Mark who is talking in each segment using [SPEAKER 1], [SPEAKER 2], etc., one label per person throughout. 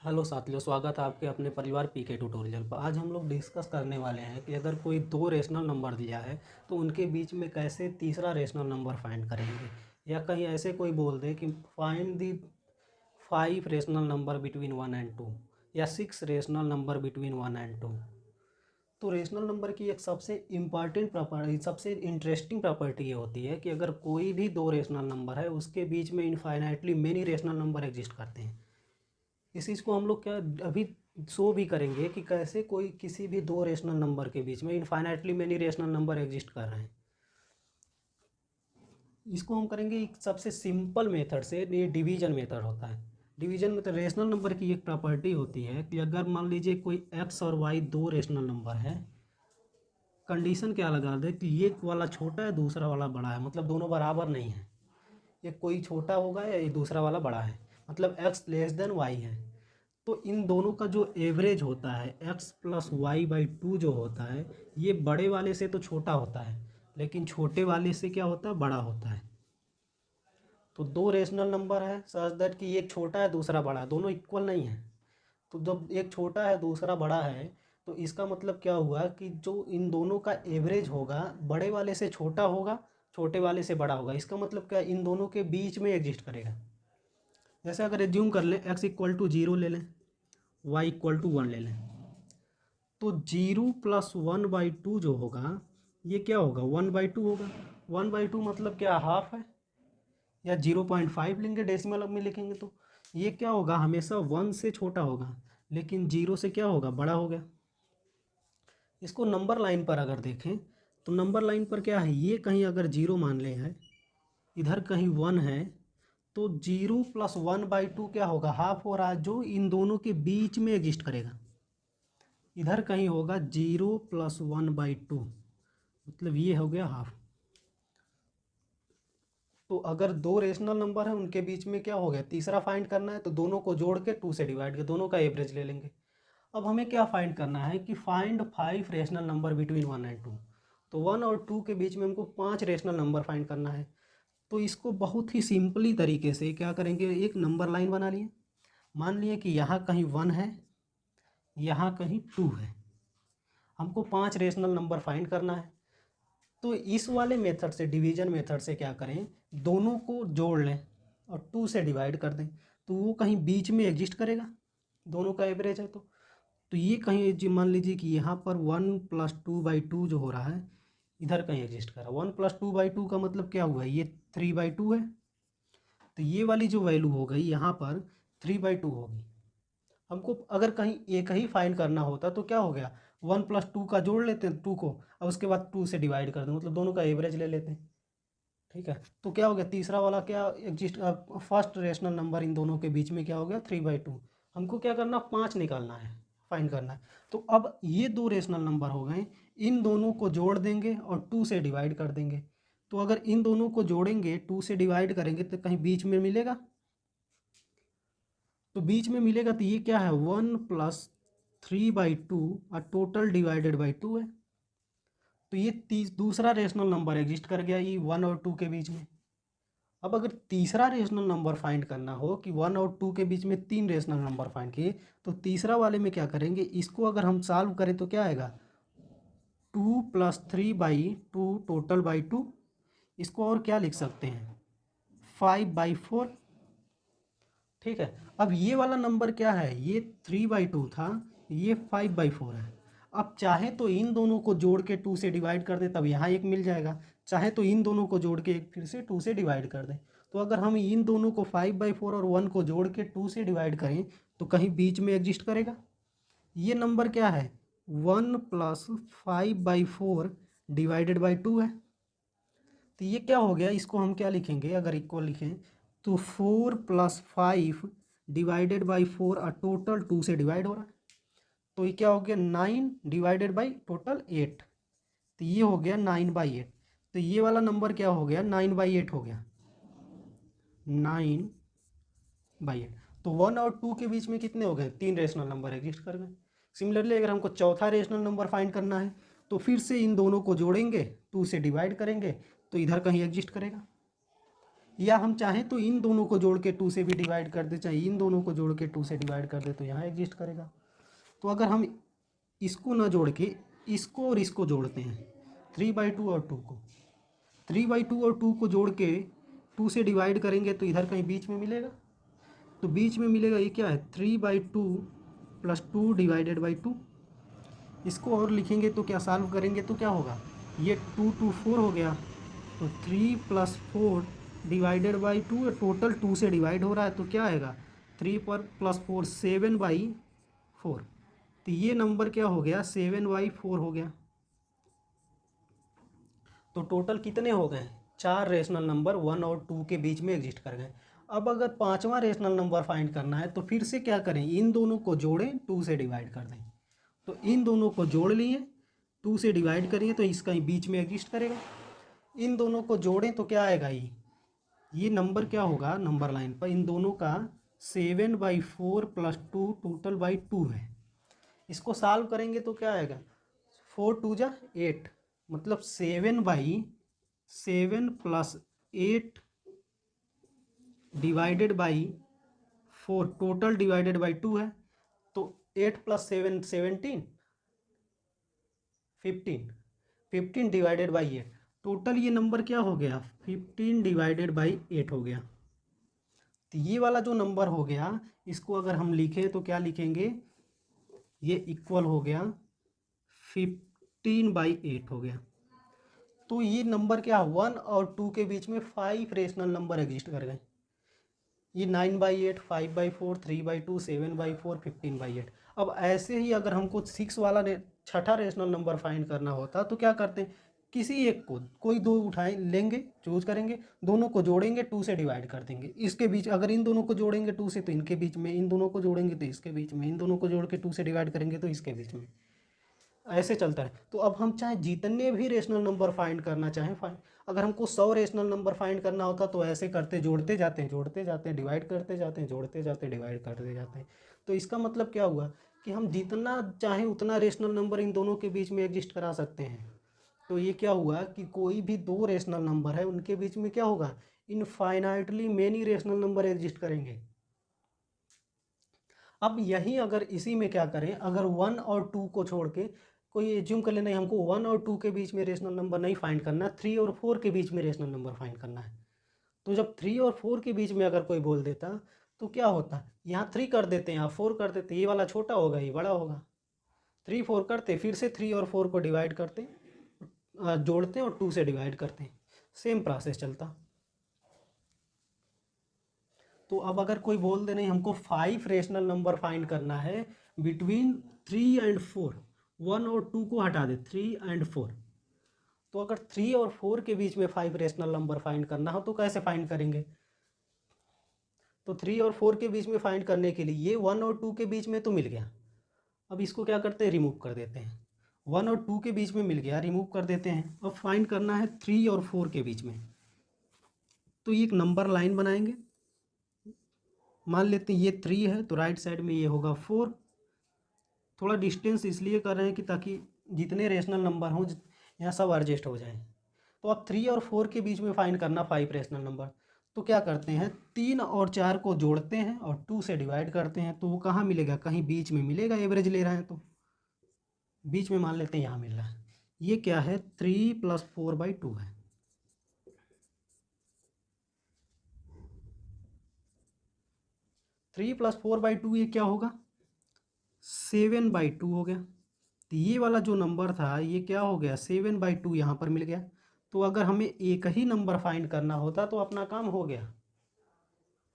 [SPEAKER 1] Hello साथियों, स्वागत है आपके अपने परिवार पीके ट्यूटोरियल पर। आज हम लोग डिस्कस करने वाले हैं कि अगर कोई दो रेशनल नंबर दिया है तो उनके बीच में कैसे तीसरा रेशनल नंबर फाइंड करेंगे। या कहीं ऐसे कोई बोल दे कि find the 5 rational number between 1 and 2 या 6 रेशनल नंबर बिटवीन 1 and 2। तो रेशनल नंबर की एक सबसे इम्पॉर्टेंट प्रॉपर्टी, सबसे इंटरेस्टिंग प्रॉपर्टी ये होती है कि अगर कोई भी दो रेशनल नंबर है उसके बीच में infinitely many rational number exist करते हैं। इस चीज़ को हम लोग क्या अभी शो भी करेंगे कि कैसे कोई किसी भी दो रेशनल नंबर के बीच में infinitely many rational number exist कर रहे हैं। इसको हम करेंगे एक सबसे सिंपल मेथड से। ये डिवीजन मेथड होता है। डिवीजन में तो रेशनल नंबर की एक प्रॉपर्टी होती है कि अगर मान लीजिए कोई एक्स और वाई दो रेशनल नंबर है, कंडीशन क्या लगा दे कि ये वाला छोटा है दूसरा वाला बड़ा है, मतलब दोनों बराबर नहीं है। ये कोई छोटा होगा या ये दूसरा वाला बड़ा है, मतलब एक्स लेस देन वाई है। तो इन दोनों का जो एवरेज होता है X plus Y by two जो होता है, ये बड़े वाले से तो छोटा होता है लेकिन छोटे वाले से क्या होता है, बड़ा होता है। तो दो रेशनल नंबर है सच दैट कि एक छोटा है दूसरा बड़ा है, दोनों इक्वल नहीं है। तो जब एक छोटा है दूसरा बड़ा है तो इसका मतलब क्या हुआ कि जो इन दोनों का एवरेज होगा बड़े वाले से छोटा होगा, छोटे वाले से बड़ा होगा। इसका मतलब क्या, इन दोनों के बीच में एग्जिस्ट करेगा। जैसे अगर एज्यूम कर लें एक्स इक्वल टू जीरो ले लें, वाई इक्वल टू वन ले लें, तो zero plus one by two जो होगा ये क्या होगा, 1/2 होगा। 1/2 मतलब क्या, हाफ है। या 0.5 लेंगे, डेसिमल में लिखेंगे तो ये क्या होगा, हमेशा वन से छोटा होगा लेकिन जीरो से क्या होगा, बड़ा हो गया। इसको नंबर लाइन पर अगर देखें तो नंबर लाइन पर क्या है, ये कहीं अगर जीरो मान ले है, इधर कहीं वन है, तो जीरो प्लस 1/2 क्या होगा, हाफ हो रहा है, जो इन दोनों के बीच में एग्जिस्ट करेगा। इधर कहीं होगा जीरो प्लस 1/2, मतलब ये हो गया हाफ। तो अगर दो रेशनल नंबर है उनके बीच में क्या हो गया, तीसरा फाइंड करना है तो दोनों को जोड़ के 2 से डिवाइड कर दोनों का एवरेज ले लेंगे। अब हमें क्या फाइंड करना है कि find 5 rational number between 1 and 2। तो 1 और 2 के बीच में हमको 5 रेशनल नंबर फाइंड करना है। तो इसको बहुत ही सिंपली तरीके से क्या करेंगे, एक नंबर लाइन बना लिए। मान लिए कि यहाँ कहीं 1 है, यहाँ कहीं 2 है। हमको 5 रेशनल नंबर फाइंड करना है। तो इस वाले मेथड से, डिवीजन मेथड से क्या करें, दोनों को जोड़ लें और 2 से डिवाइड कर दें। तो वो कहीं बीच में एग्जिस्ट करेगा, दोनों का एवरेज है। तो ये कहीं मान लीजिए कि यहाँ पर 1+2/2 जो हो रहा है इधर कहीं एग्जिस्ट कर रहा है। 1+2/2 का मतलब क्या हुआ, ये 3/2 है। तो ये वाली जो वैल्यू हो गई यहाँ पर 3/2 होगी। हमको अगर कहीं एक ही फाइंड करना होता तो क्या हो गया, 1+2 का जोड़ लेते हैं 2 को और उसके बाद 2 से डिवाइड कर दें, मतलब दोनों का एवरेज ले लेते हैं। ठीक है, तो क्या हो गया, तीसरा वाला क्या exist, first rational number in दोनों के बीच में क्या हो गया, 3/2। हमको क्या करना, 5 निकालना है, फाइंड करना है। तो अब ये दो रेशनल नंबर हो गए, इन दोनों को जोड़ देंगे और 2 से डिवाइड कर देंगे। तो अगर इन दोनों को जोड़ेंगे 2 से डिवाइड करेंगे तो कहीं बीच में मिलेगा, तो बीच में मिलेगा तो ये क्या है, 1+3/2 और टोटल डिवाइडेड बाई 2 है। तो ये दूसरा रेशनल नंबर एग्जिस्ट कर गया ये 1 और 2 के बीच में। अब अगर तीसरा रेशनल नंबर फाइंड करना हो कि 1 और 2 के बीच में 3 रेशनल नंबर फाइंड किए, तो तीसरा वाले में क्या करेंगे, इसको अगर हम सॉल्व करें तो क्या आएगा, 2+3/2 टोटल बाई 2। इसको और क्या लिख सकते हैं, 5/4। ठीक है, अब ये वाला नंबर क्या है, ये 3/2 था, ये 5/4 है। अब चाहे तो इन दोनों को जोड़ के 2 से डिवाइड कर दे, तब यहाँ एक मिल जाएगा। चाहे तो इन दोनों को जोड़ के एक फिर से 2 से डिवाइड कर दें। तो अगर हम इन दोनों को 5/4 और 1 को जोड़ के 2 से डिवाइड करें तो कहीं बीच में एग्जिस्ट करेगा। ये नंबर क्या है, 1+5/4 डिवाइडेड बाई 2 है। तो ये क्या हो गया, इसको हम क्या लिखेंगे, अगर इक्वल लिखें तो 4+5 डिवाइडेड बाई 4 और टोटल 2 से डिवाइड हो रहा है। तो ये क्या हो गया, 9 डिवाइडेड बाई टोटल 8। तो ये हो गया 9/8। तो ये वाला नंबर क्या हो गया, 9/8 हो गया, 9/8। तो 1 और 2 के बीच में कितने हो गए, 3 रेशनल नंबर एग्जिस्ट कर गए। सिमिलरली अगर हमको चौथा रेशनल नंबर फाइंड करना है तो फिर से इन दोनों को जोड़ेंगे, 2 से डिवाइड करेंगे तो इधर कहीं एग्जिस्ट करेगा। या हम चाहें तो इन दोनों को जोड़ के 2 से भी डिवाइड कर दे, चाहे इन दोनों को जोड़ के 2 से डिवाइड कर दे तो यहाँ एग्जिस्ट करेगा। तो अगर हम इसको ना जोड़ के इसको और इसको जोड़ते हैं 3/2 और 2 को, 3/2 और 2 को जोड़ के 2 से डिवाइड करेंगे तो इधर कहीं बीच में मिलेगा, तो बीच में मिलेगा ये क्या है 3/2 + 2 / 2। इसको और लिखेंगे तो क्या सॉल्व करेंगे तो क्या होगा, ये 2 2 4 हो गया, तो 3 + 4 / 2, टोटल 2 से डिवाइड हो रहा है तो क्या आएगा 3 पर + 4 7/4। तो ये नंबर क्या हो गया 7/4 हो गया। तो टोटल कितने हो गए, 4 रेशनल नंबर 1 और 2 के बीच में एग्जिस्ट कर गए। अब अगर पांचवा रेशनल नंबर फाइंड करना है तो फिर से क्या करें, इन दोनों को जोड़ें 2 से डिवाइड कर दें। तो इन दोनों को जोड़ लिए 2 से डिवाइड करिए तो इसका बीच में एग्जिस्ट करेगा। इन दोनों को जोड़ें तो क्या आएगा, ये नंबर क्या होगा नंबर लाइन पर इन दोनों का 7/4 + 2 टोटल बाई 2 है। इसको सॉल्व करेंगे तो क्या आएगा 4 2 जा 8, मतलब 7/7 + 8 / 4 टोटल डिवाइडेड बाई 2 है। तो 8 + 7 17 15 15 डिवाइडेड बाई 8, टोटल ये नंबर क्या हो गया 15 डिवाइडेड बाई 8 हो गया। तो ये वाला जो नंबर हो गया इसको अगर हम लिखें तो क्या लिखेंगे, ये इक्वल हो गया 15/8 हो गया। तो ये नंबर क्या 1 और 2 के बीच में 5 रेशनल नंबर एग्जिस्ट कर गए। ये 9/8 5/4 3/2 7/4 15/8। अब ऐसे ही अगर हमको 6 वाला छठा रेशनल नंबर फाइंड करना होता तो क्या करते हैं, किसी एक को कोई दो उठाए लेंगे चूज करेंगे, दोनों को जोड़ेंगे 2 से डिवाइड कर देंगे, इसके बीच अगर इन दोनों को जोड़ेंगे 2 से तो इनके बीच में, इन दोनों को जोड़ेंगे तो इसके बीच में, इन दोनों को जोड़ के 2 से डिवाइड करेंगे तो इसके बीच में, ऐसे चलता है। तो अब हम चाहे जितने भी रेशनल नंबर फाइंड करना चाहें फाइंड, अगर हमको 100 रेशनल नंबर फाइंड करना होता तो ऐसे करते, जोड़ते जाते हैं जोड़ते जाते हैं डिवाइड करते जाते हैं जोड़ते जाते हैं डिवाइड करते जाते हैं। तो इसका मतलब क्या हुआ कि हम जितना चाहें उतना रेशनल नंबर इन दोनों के बीच में एग्जिस्ट करा सकते हैं। तो ये क्या हुआ कि कोई भी दो रेशनल नंबर है उनके बीच में क्या होगा, infinitely many rational number exist करेंगे। अब यही अगर इसी में क्या करें, अगर 1 और 2 को छोड़ के कोई एज्यूम कर लेना है हमको 1 और 2 के बीच में रेशनल नंबर नहीं फाइंड करना, 3 और 4 के बीच में रेशनल नंबर फाइंड करना है। तो जब 3 और 4 के बीच में अगर कोई बोल देता तो क्या होता, यहाँ 3 कर देते यहाँ 4 कर देते, ये वाला छोटा होगा ये बड़ा होगा, 3 4 करते फिर से 3 और 4 को डिवाइड करते, जोड़ते और 2 से डिवाइड करते, सेम प्रोसेस चलता। तो अब अगर कोई बोल दे नहीं हमको 5 रेशनल नंबर फाइंड करना है बिटवीन 3 और 4, 1 और 2 को हटा दे 3 और 4, तो अगर 3 और 4 के बीच में 5 रेशनल नंबर फाइंड करना हो तो कैसे फाइंड करेंगे, तो 3 और 4 के बीच में फाइंड करने के लिए ये 1 और 2 के बीच में तो मिल गया, अब इसको क्या करते हैं रिमूव कर देते हैं, 1 और 2 के बीच में मिल गया रिमूव कर देते हैं। अब फाइंड करना है 3 और 4 के बीच में, तो ये एक नंबर लाइन बनाएंगे, मान लेते हैं ये 3 है तो राइट साइड में ये होगा 4, थोड़ा डिस्टेंस इसलिए कर रहे हैं कि ताकि जितने रेशनल नंबर हों यहाँ सब एडजस्ट हो जाएं। तो अब 3 और 4 के बीच में फाइंड करना 5 रेशनल नंबर, तो क्या करते हैं 3 और 4 को जोड़ते हैं और 2 से डिवाइड करते हैं, तो वो कहाँ मिलेगा, कहीं बीच में मिलेगा, एवरेज ले रहे हैं तो बीच में मान लेते हैं यहाँ मिल रहा है। ये क्या है 3 + 4/2 है, 3 + 4/2 ये क्या होगा 7/2 हो गया। तो ये वाला जो नंबर था ये क्या हो गया 7/2 यहाँ पर मिल गया। तो अगर हमें एक ही नंबर फाइंड करना होता तो अपना काम हो गया,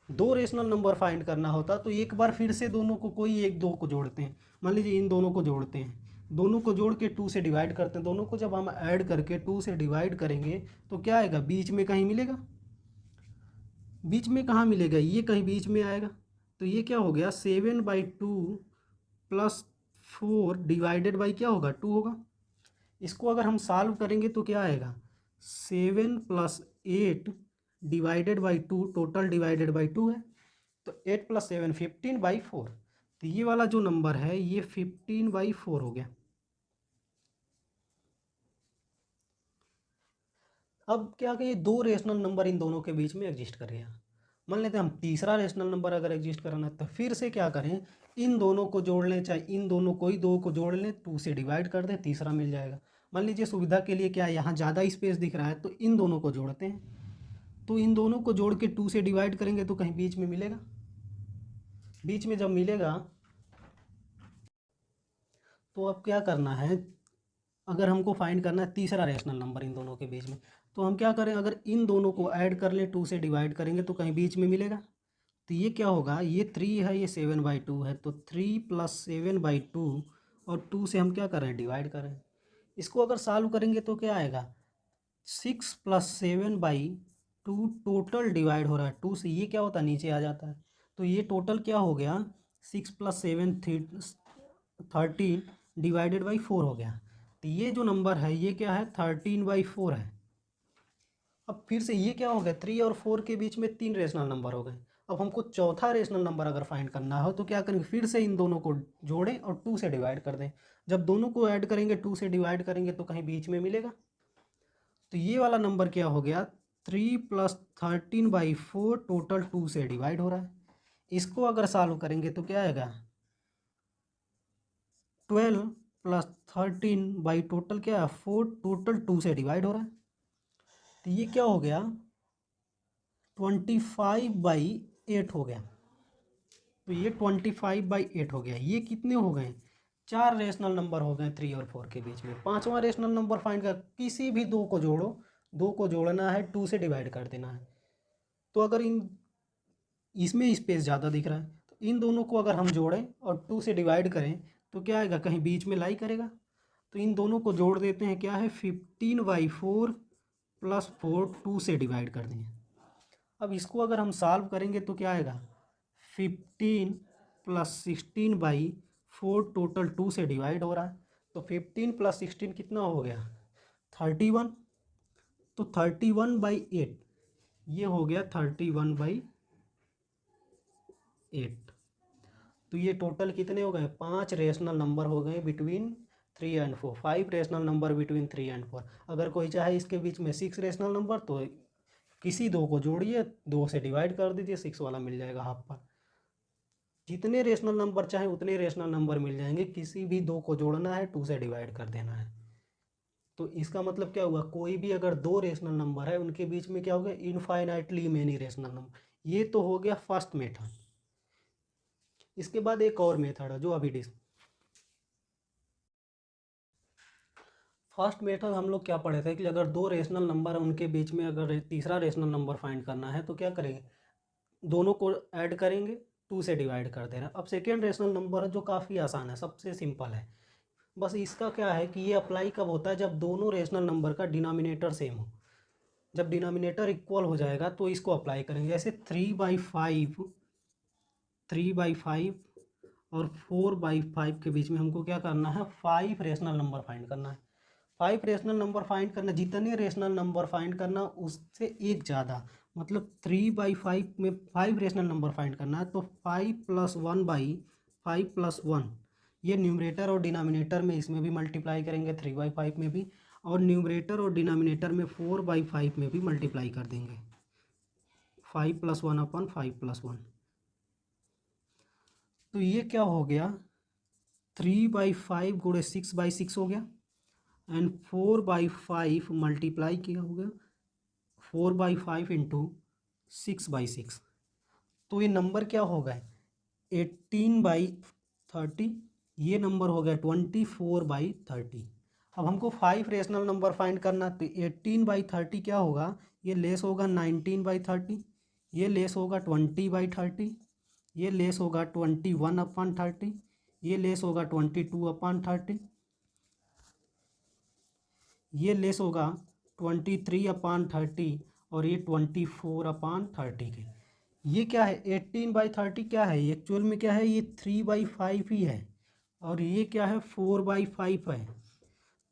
[SPEAKER 1] दो रेशनल नंबर फाइंड करना होता तो एक बार फिर से दोनों को कोई एक दो को जोड़ते हैं, मान लीजिए इन दोनों को जोड़ते हैं, दोनों को जोड़ के 2 से डिवाइड करते हैं, दोनों को जब हम ऐड करके 2 से डिवाइड करेंगे तो क्या आएगा बीच में कहीं मिलेगा, बीच में कहाँ मिलेगा ये कहीं बीच में आएगा। तो ये क्या हो गया 7/2 + 4 डिवाइडेड बाई क्या होगा 2 होगा। इसको अगर हम सॉल्व करेंगे तो क्या आएगा 7 + 8 divided by 2 total divided by 2 है, तो 8 + 7 15/4, तो ये वाला जो नंबर है ये 15/4 हो गया। अब क्या कि ये दो रेशनल नंबर इन दोनों के बीच में एग्जिस्ट करेगा। मान लेते हैं हम तीसरा रेशनल नंबर अगर एग्जिस्ट कराना है तो फिर से क्या करें, इन दोनों को जोड़ लें, चाहे इन दोनों को ही दो को जोड़ लें, 2 से डिवाइड कर दें, तीसरा मिल जाएगा। मान लीजिए सुविधा के लिए क्या है, यहाँ ज़्यादा स्पेस दिख रहा है तो इन दोनों को जोड़ते हैं। तो इन दोनों को जोड़ के 2 से डिवाइड करेंगे तो कहीं बीच में मिलेगा। बीच में जब मिलेगा तो अब क्या करना है, अगर हमको फाइंड करना है तीसरा रेशनल नंबर इन दोनों के बीच में, तो हम क्या करें, अगर इन दोनों को ऐड कर लें, 2 से डिवाइड करेंगे तो कहीं बीच में मिलेगा। तो ये क्या होगा, ये 3 है, ये 7/2 है, तो 3 + 7/2 और 2 से हम क्या करें, डिवाइड करें। इसको अगर सॉल्व करेंगे तो क्या आएगा, 6 + 7/2 टोटल डिवाइड हो रहा है 2 से, ये क्या होता है नीचे आ जाता है। तो ये टोटल क्या हो गया, 6 + 7 13 डिवाइडेड बाई 4 हो गया। तो ये जो नंबर है ये क्या है, 13/4 है। अब फिर से ये क्या हो गया, 3 और 4 के बीच में 3 रेशनल नंबर हो गए। अब हमको चौथा रेशनल नंबर अगर फाइंड करना हो तो क्या करेंगे, फिर से इन दोनों को जोड़ें और 2 से डिवाइड कर दें। जब दोनों को ऐड करेंगे, 2 से डिवाइड करेंगे तो कहीं बीच में मिलेगा। तो ये वाला नंबर क्या हो गया, 3 + 13/4 टोटल 2 से डिवाइड हो रहा है। इसको अगर सॉल्व करेंगे तो क्या आएगा, 12 + 13 टोटल क्या है 4 टोटल 2 से डिवाइड हो रहा है। तो ये क्या हो गया, 25/8 हो गया। तो ये 25/8 हो गया। ये कितने हो गए, 4 रेशनल नंबर हो गए 3 और 4 के बीच में। पांचवा रेशनल नंबर फाइंड कर, किसी भी दो को जोड़ो, दो को जोड़ना है, 2 से डिवाइड कर देना है। तो अगर इन इसमें स्पेस ज़्यादा दिख रहा है तो इन दोनों को अगर हम जोड़ें और 2 से डिवाइड करें तो क्या आएगा, कहीं बीच में लाई करेगा। तो इन दोनों को जोड़ देते हैं, क्या है 15/4 + 4 2 से डिवाइड कर देंगे। अब इसको अगर हम सॉल्व करेंगे तो क्या आएगा, 15 + 16/4 टोटल 2 से डिवाइड हो रहा है। तो 15 + 16 कितना हो गया, 31। तो 31/8 ये हो गया 31/8। तो ये टोटल कितने हो गए, 5 रेशनल नंबर हो गए between 3 and 4, 5 rational number between 3 and 4। अगर कोई चाहे इसके बीच में 6 रेशनल नंबर तो किसी दो को जोड़िए, 2 से डिवाइड कर दीजिए, 6 वाला मिल जाएगा हाफ पर। जितने रेशनल नंबर चाहे उतने रेशनल नंबर मिल जाएंगे, किसी भी दो को जोड़ना है, 2 से डिवाइड कर देना है। तो इसका मतलब क्या हुआ, कोई भी अगर दो रेशनल नंबर है उनके बीच में क्या हो गया, इनफाइनाइटली मेनी रेशनल नंबर। ये तो हो गया फर्स्ट मेथड। इसके बाद एक और मेथड है जो अभी फर्स्ट मेथड हम लोग क्या पढ़े थे कि अगर दो रेशनल नंबर है उनके बीच में अगर तीसरा रेशनल नंबर फाइंड करना है तो क्या करेंगे, दोनों को ऐड करेंगे, 2 से डिवाइड कर देना। अब सेकेंड रेशनल नंबर है जो काफ़ी आसान है, सबसे सिंपल है। बस इसका क्या है कि ये अप्लाई कब होता है, जब दोनों रेशनल नंबर का डिनोमिनेटर सेम हो। जब डिनोमिनेटर इक्वल हो जाएगा तो इसको अप्लाई करेंगे। जैसे 3/5 और 4/5 के बीच में हमको क्या करना है, 5 रेशनल नंबर फाइंड करना है। 5 रेशनल नंबर फाइंड करना, जितने रेशनल नंबर फाइंड करना उससे एक ज़्यादा, मतलब 3/5 में 5 रेशनल नंबर फाइंड करना है तो 5 + 1/5 + 1, ये न्यूमरेटर और डिनोमिनेटर में इसमें भी मल्टीप्लाई करेंगे 3/5 में भी, और न्यूमरेटर और डिनोमिनेटर में 4/5 में भी मल्टीप्लाई कर देंगे, 5 + 1/5 + 1। तो ये क्या हो गया, 3/5 गुणे 6/6 हो गया, एंड 4/5 मल्टीप्लाई किया हो गया 4/5 इंटू 6/6। तो ये नंबर क्या हो गए, 18/30। ये नंबर हो गया 24/30। अब हमको 5 रेशनल नंबर फाइंड करना, तो 18/30 क्या होगा, ये लेस होगा 19/30, ये लेस होगा 20/30, ये लेस होगा 21/30, ये लेस होगा 22/30, ये लेस होगा 23/30, और ये 24/30 के। ये क्या है, 18/30 क्या है, एक्चुअल में क्या है, ये 3/5 ही है, और ये क्या है 4/5 है।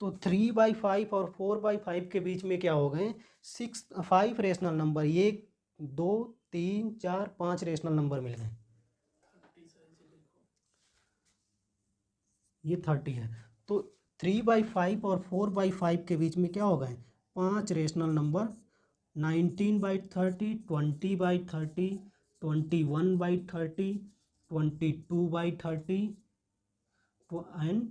[SPEAKER 1] तो 3/5 और 4/5 के बीच में क्या हो गए, 5 रेशनल नंबर, ये 2 3 4 5 रेशनल नंबर मिल गए। ये 30 है। तो 3/5 और 4/5 के बीच में क्या हो गए, 5 रेशनल नंबर 19/30, 20/30, 21/30, 22/30 एंड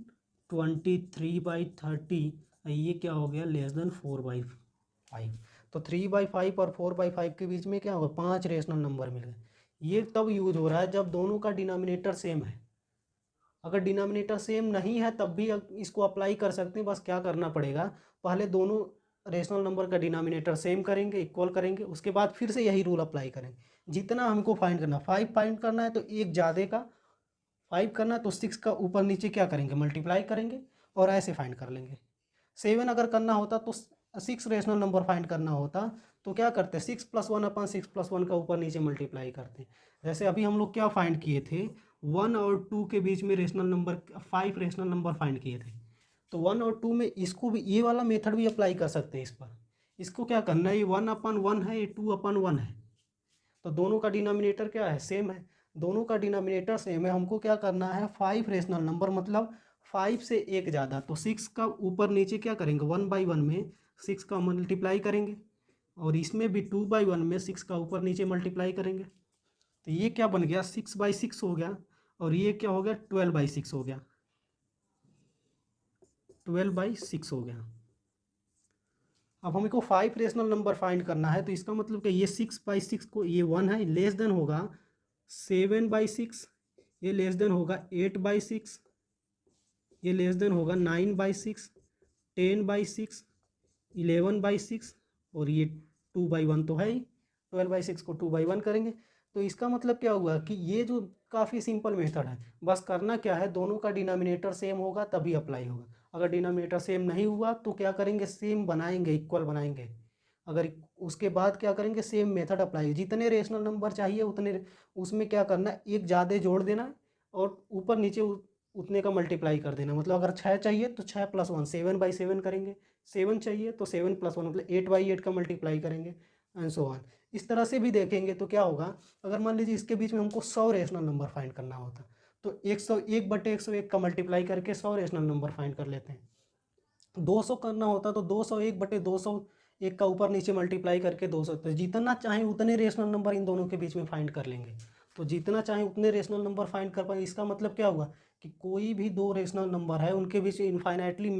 [SPEAKER 1] 23/30। ये क्या हो गया, लेस देन 4/5। तो 3/5 और 4/5 के बीच में क्या होगा, 5 रेशनल नंबर मिल गए। ये तब यूज हो रहा है जब दोनों का डिनोमिनेटर सेम है। अगर डिनोमिनेटर सेम नहीं है तब भी इसको अप्लाई कर सकते हैं। बस क्या करना पड़ेगा, पहले दोनों रेशनल नंबर का डिनोमिनेटर सेम करेंगे, इक्वल करेंगे, उसके बाद फिर से यही रूल अप्लाई करेंगे। जितना हमको फाइंड करना, 5 फाइंड करना है तो एक ज़्यादा का 5 करना है तो 6 का ऊपर नीचे क्या करेंगे, मल्टीप्लाई करेंगे और ऐसे फाइंड कर लेंगे। 7 अगर करना होता तो 6 रेशनल नंबर फाइंड करना होता तो क्या करते, 6+1/6+1 का ऊपर नीचे मल्टीप्लाई करते। जैसे अभी हम लोग क्या फाइंड किए थे, 1 और 2 के बीच में rational number 5 rational number find किए थे। तो 1 और 2 में इसको भी, ये वाला मेथड भी अप्लाई कर सकते हैं इस पर। इसको क्या करना है, ये 1/1 है, ये 2/1 है, तो दोनों का डिनोमिनेटर क्या है, सेम है। दोनों का डिनोमिनेटर सेम है, हमको क्या करना है, 5 रेशनल नंबर मतलब 5 से एक ज़्यादा। तो 6 का ऊपर नीचे क्या करेंगे, 1/1 में 6 का मल्टीप्लाई करेंगे और इसमें भी 2/1 में 6 का ऊपर नीचे मल्टीप्लाई करेंगे। तो ये क्या बन गया, 6/6 हो गया और ये क्या हो गया, 12/6 हो गया, 12/6 हो गया। अब हमको 5 रेशनल नंबर फाइंड करना है तो इसका मतलब कि ये 6/6 को, ये 1 है, लेस देन होगा 7/6, ये लेस देन होगा 8/6, ये लेस देन होगा 9/6, 10/6, 11/6 और ये 2/1 तो है ही। 12/6 को 2/1 करेंगे। तो इसका मतलब क्या हुआ कि ये जो काफ़ी सिंपल मेथड है, बस करना क्या है, दोनों का डिनोमिनेटर सेम होगा तभी अप्लाई होगा। अगर डिनोमिनेटर सेम नहीं हुआ तो क्या करेंगे, सेम बनाएंगे, इक्वल बनाएंगे। अगर उसके बाद क्या करेंगे, सेम मेथड अप्लाई, जितने रेशनल नंबर चाहिए उतने उसमें क्या करना है, एक ज़्यादा जोड़ देना है और ऊपर नीचे उतने का मल्टीप्लाई कर देना। मतलब अगर 6 चाहिए तो 6+1 7/7 करेंगे, 7 चाहिए तो 7+1 मतलब 8/8 का मल्टीप्लाई करेंगे एंड सो ऑन। इस तरह से भी देखेंगे तो क्या होगा, अगर मान लीजिए इसके बीच में हमको 100 रेशनल नंबर फाइंड करना होता तो 101/101 का मल्टीप्लाई करके 100 रेशनल नंबर फाइंड कर लेते हैं। 200 करना होता तो 201/201 का ऊपर नीचे मल्टीप्लाई करके 200, तो जितना चाहे उतने रेशनल नंबर इन दोनों के बीच में फाइंड कर लेंगे। तो जितना चाहे उतने रेशनल नंबर फाइंड कर पाएंगे। इसका मतलब क्या हुआ कि कोई भी दो रेशनल नंबर है उनके बीच इनफाइनाइटली